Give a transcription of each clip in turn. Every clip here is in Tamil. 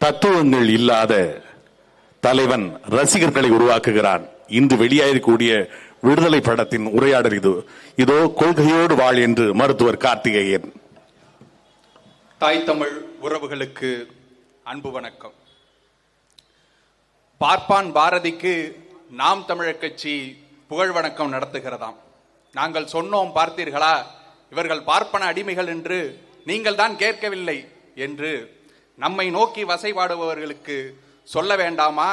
தத்துவங்கள் இல்லாத தலைவன் ரசிகர்களை உருவாக்குகிறான். இன்று வெளியாகக்கூடிய விடுதலை படத்தின் உரையாடல் இதோ கொள்கையோடு வாழ் என்று மருத்துவர் கார்த்திகேயன். தாய் தமிழ் உறவுகளுக்கு அன்பு வணக்கம். பார்ப்பான் பாரதிக்கு நாம் தமிழர் கட்சி புகழ் வணக்கம் நடத்துகிறதாம். நாங்கள் சொன்னோம் பார்த்தீர்களா, இவர்கள் பார்ப்பன அடிமைகள் என்று நீங்கள் தான் கேட்கவில்லை என்று நம்மை நோக்கி வசைபாடுபவர்களுக்கு சொல்ல வேண்டாமா?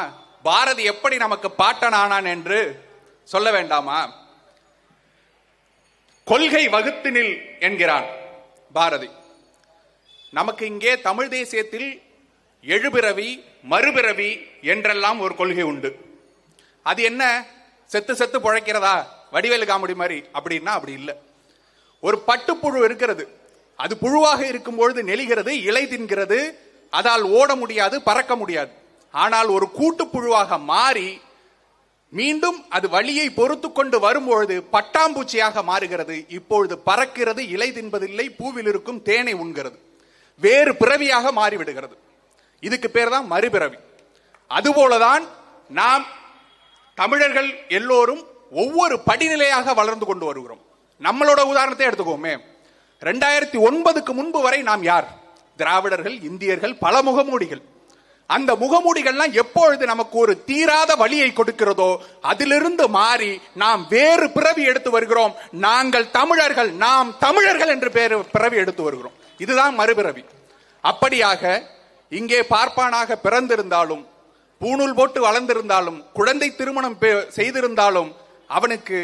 பாரதி எப்படி நமக்கு பாட்டனானான் என்று சொல்ல வேண்டாமா? கொள்கை வகுத்து நில் என்கிறான் பாரதி. நமக்கு இங்கே தமிழ் தேசியத்தில் எழுபிறவி மறுபிறவி என்றெல்லாம் ஒரு கொள்கை உண்டு. அது என்ன? செத்து செத்து பிழைக்கிறதா, வடிவேலு காமெடி மாதிரி அப்படின்னா அப்படி இல்லை. ஒரு பட்டுப்புழு இருக்கிறது, அது புழுவாக இருக்கும் பொழுது நெளிகிறது, இலை தின்கிறது, அதால் ஓட முடியாது, பறக்க முடியாது. ஆனால் ஒரு கூட்டுப்புழுவாக மாறி மீண்டும் அது வலியை பொறுத்து கொண்டு வரும்பொழுது பட்டாம்பூச்சியாக மாறுகிறது. இப்பொழுது பறக்கிறது, இலை தின்பதில்லை, பூவில் இருக்கும் தேனை உண்கிறது, வேறு பிறவியாக மாறிவிடுகிறது. இதுக்கு பேர் தான் மறுபிறவி. அதுபோலதான் நாம் தமிழர்கள் எல்லோரும் ஒவ்வொரு படிநிலையாக வளர்ந்து கொண்டு வருகிறோம். நம்மளோட உதாரணத்தை எடுத்துக்கோமே. 2009க்கு முன்பு வரை நாம் யார்? திராவிடர்கள், இந்தியர்கள், பல முகமூடிகள். அந்த முகமூடிகள்லாம் எப்பொழுது நமக்கு ஒரு தீராத வலியை கொடுக்கிறதோ அதிலிருந்து மாறி நாம் வேறு பிறவி எடுத்து வருகிறோம். நாங்கள் தமிழர்கள், நாம் தமிழர்கள் என்று பிறவி எடுத்து வருகிறோம். இதுதான் மறுபிறவி. அப்படியாக இங்கே பார்ப்பானாக பிறந்திருந்தாலும், பூணூல் போட்டு வளர்ந்திருந்தாலும், குழந்தை திருமணம் செய்திருந்தாலும் அவனுக்கு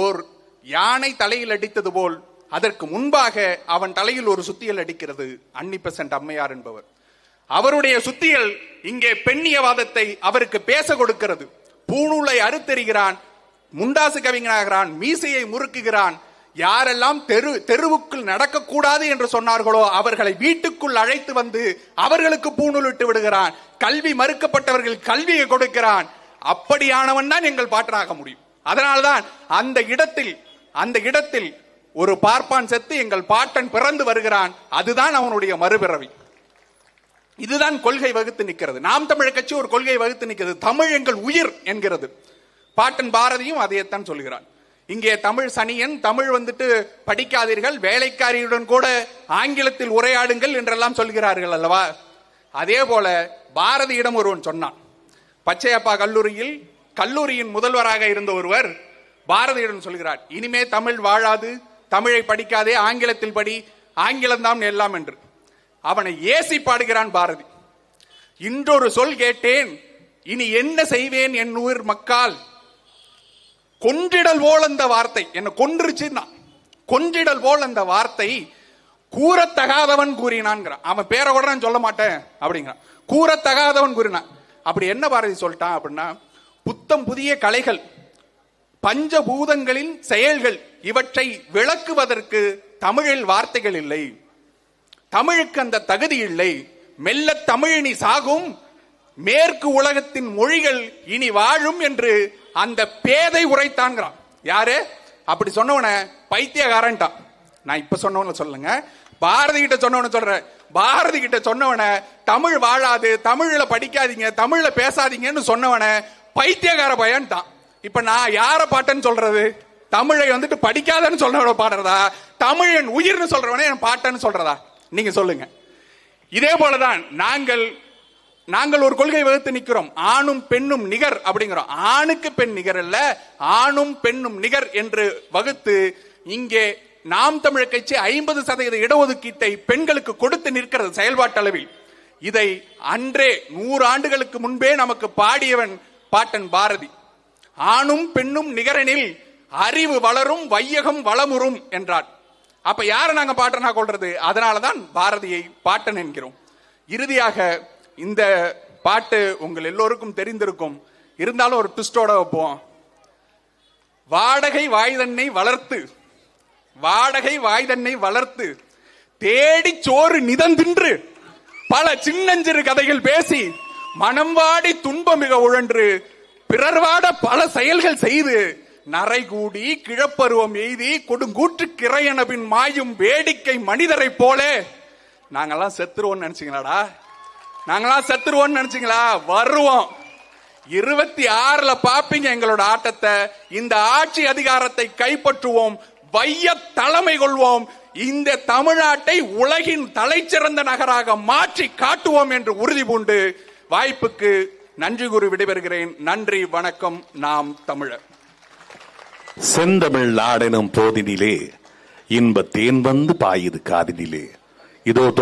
ஓர் யானை தலையில் அடித்தது போல் அதற்கு முன்பாக அவன் தலையில் ஒரு சுத்தியல் அடிக்கிறது. அன்னிபெசன்ட் அம்மையார் என்பவர், அவருடைய சுத்தியல் இங்கே பெண்ணியவாதத்தை அவருக்கு பேச கொடுக்கிறது. பூணூலை அறுத்தெறிகிறான், முண்டாசு கவிஞனாகிறான், மீசையை முறுக்குகிறான். யாரெல்லாம் தெருவுக்குள் நடக்கக்கூடாது என்று சொன்னார்களோ அவர்களை வீட்டுக்குள் அழைத்து வந்து அவர்களுக்கு பூணூல் விட்டு விடுகிறான். கல்வி மறுக்கப்பட்டவர்கள் கல்வியை கொடுக்கிறான். அப்படியானவன் தான் எங்கள் பாட்டனாக முடியும். அதனால்தான் அந்த இடத்தில் ஒரு பார்ப்பான் செத்து எங்கள் பாட்டன் பிறந்து வருகிறான். அதுதான் அவனுடைய மறுபிறவி. இதுதான் கொள்கை வகுத்து நிற்கிறது. நாம் தமிழர் கட்சி ஒரு கொள்கை வகுத்து நிற்கிறது. தமிழ் எங்கள் உயிர் என்கிறது. பாட்டன் பாரதியும் அதையத்தான் சொல்கிறான். இங்கே தமிழ் சனியன், தமிழ் படிக்காதீர்கள், வேலைக்காரியுடன் கூட ஆங்கிலத்தில் உரையாடுங்கள் என்றெல்லாம் சொல்கிறார்கள் அல்லவா? அதே போல பாரதியிடம் ஒருவன் சொன்னான். பச்சையப்பா கல்லூரியின் முதல்வராக இருந்த ஒருவர் பாரதியிடம் சொல்கிறார், இனிமே தமிழ் வாழாது, தமிழை படிக்காதே, ஆங்கிலத்தில் படி, ஆங்கிலம்தான் எல்லாம் என்று. அவனை ஏசி பாடுகிறான் பாரதி. இன்றொரு சொல் கேட்டேன், இனி என்ன செய்வேன் என் உயிர் மக்கால், கொன்றிடல் போல் அந்த வார்த்தை என்ன கொன்றுச்சுன்னா, கொன்றிடல் போல் அந்த வார்த்தை கூறத்தகாதவன் கூறினான். அவன் பேரை கூட நான் சொல்ல மாட்டேன் அப்படிங்கிறான். கூறத்தகாதவன் கூறினான். அப்படி என்ன பாரதி சொல்லிட்டான் அப்படின்னா, புத்தம் புதிய கலைகள், பஞ்சபூதங்களின் செயல்கள், இவற்றை விளக்குவதற்கு தமிழில் வார்த்தைகள் இல்லை, தமிழுக்கு அந்த தகுதி இல்லை. மெல்ல தமிழினி சாகும், மேற்கு உலகத்தின் மொழிகள் இனி வாழும் என்று அந்த பேதை உரைத்தான்கிறான். யாரு அப்படி சொன்னவன? பைத்தியகாரன்டா. நான் இப்ப சொன்னவன சொல்லுங்க, பாரதி கிட்ட சொன்னவன சொல்றேன். பாரதி கிட்ட சொன்னவன தமிழ் வாழாது, தமிழ்ல படிக்காதீங்க, தமிழ்ல பேசாதீங்கன்னு சொன்னவன பைத்தியகார பையன்ட்டான். இப்ப நான் யார பாட்டன்னு சொல்றது? தமிழை படிக்காதன்னு சொல்றவன பாடுறதா, தமிழன் உயிர்னு சொல்றவனே என் பாட்டன்னு சொல்றதா? நீங்க சொல்லுங்க. இதே போலதான் நாங்கள் ஒரு கொள்கை வகுத்து நிற்கிறோம். ஆணும் பெண்ணும் நிகர் அப்படிங்கிறோம். ஆணுக்கு பெண் நிகர் அல்ல, ஆணும் பெண்ணும் நிகர் என்று வகுத்து இங்கே நாம் தமிழர் கட்சி 50% இடஒதுக்கீட்டை பெண்களுக்கு கொடுத்து நிற்கிறது செயல்பாட்டு அளவில். இதை அன்றே 100 ஆண்டுகளுக்கு முன்பே நமக்கு பாடியவன் பாட்டன் பாரதி. ஆணும் பெண்ணும் நிகரெனில் அறிவு வளரும், வையகம் வளமுறும் என்றார். அப்ப யார நாங்க பாட்டனா கொள்றது? அதனாலதான் பாரதியை பாட்டன் என்கிறோம். இறுதியாக இந்த பாட்டு உங்கள் எல்லோருக்கும் தெரிந்திருக்கும், இருந்தாலும் ஒரு ட்விஸ்டோட வைப்போம். வாடகை வாய்தன்னை வளர்த்து தேடி சோறு நிதந்தின்று பல சின்னஞ்சிறு கதைகள் பேசி மனம் வாடி துன்பம் மிக உழன்று பிறர்வாட பல செயல்கள் செய்து நரைகூடி கிழப்பருவம் எய்தி கொடுங்கூற்று கிரையனபின் மாயும் வேடிக்கை மனிதரை போல நாங்கெல்லாம் செத்துருவோம் நினைச்சீங்களாடா? நாங்களாம் செத்துருவோம்னு நினைச்சீங்களா? வருவோம். 26ல பாப்பீங்க எங்களோட ஆட்டத்தை. இந்த ஆட்சி அதிகாரத்தை கைப்பற்றுவோம், வைய தலைமை கொள்வோம், இந்த தமிழ்நாட்டை உலகின் தலைச்சிறந்த நகராக மாற்றி காட்டுவோம் என்று உறுதி பூண்டு வாய்ப்புக்கு நன்றி கூறி விடைபெறுகிறேன். நன்றி, வணக்கம். நாம் தமிழர். செந்தமிழ் நாடெனும் போதினிலே இன்ப தேன் வந்து பாயுது காதினிலே. இதோ